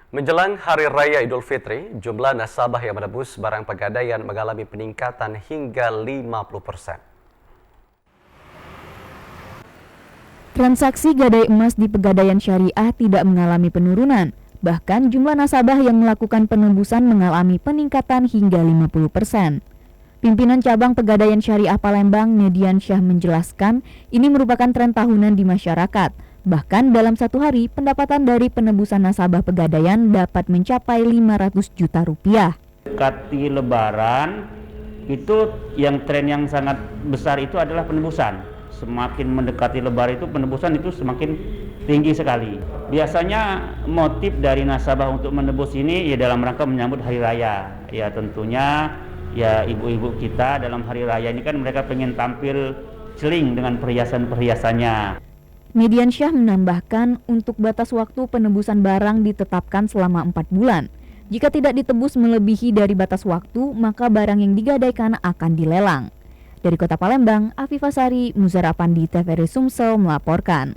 Menjelang Hari Raya Idul Fitri, jumlah nasabah yang menebus barang pegadaian mengalami peningkatan hingga 50%. Transaksi gadai emas di Pegadaian Syariah tidak mengalami penurunan. Bahkan jumlah nasabah yang melakukan penembusan mengalami peningkatan hingga 50%. Pimpinan cabang Pegadaian Syariah Palembang, Median Syah menjelaskan, ini merupakan tren tahunan di masyarakat. Bahkan dalam satu hari, pendapatan dari penebusan nasabah Pegadaian dapat mencapai 500 juta rupiah. Dekati Lebaran, itu yang tren yang sangat besar itu adalah penebusan. Semakin mendekati Lebaran itu penebusan itu semakin tinggi sekali. Biasanya motif dari nasabah untuk menebus ini ya dalam rangka menyambut hari raya. Ya tentunya ya ibu-ibu kita dalam hari raya ini kan mereka pengen tampil celing dengan perhiasan-perhiasannya. Median Syah menambahkan untuk batas waktu penebusan barang ditetapkan selama 4 bulan. Jika tidak ditebus melebihi dari batas waktu, maka barang yang digadaikan akan dilelang. Dari Kota Palembang, Afifah Sari, Muzara Pandi, TVRI Sumsel melaporkan.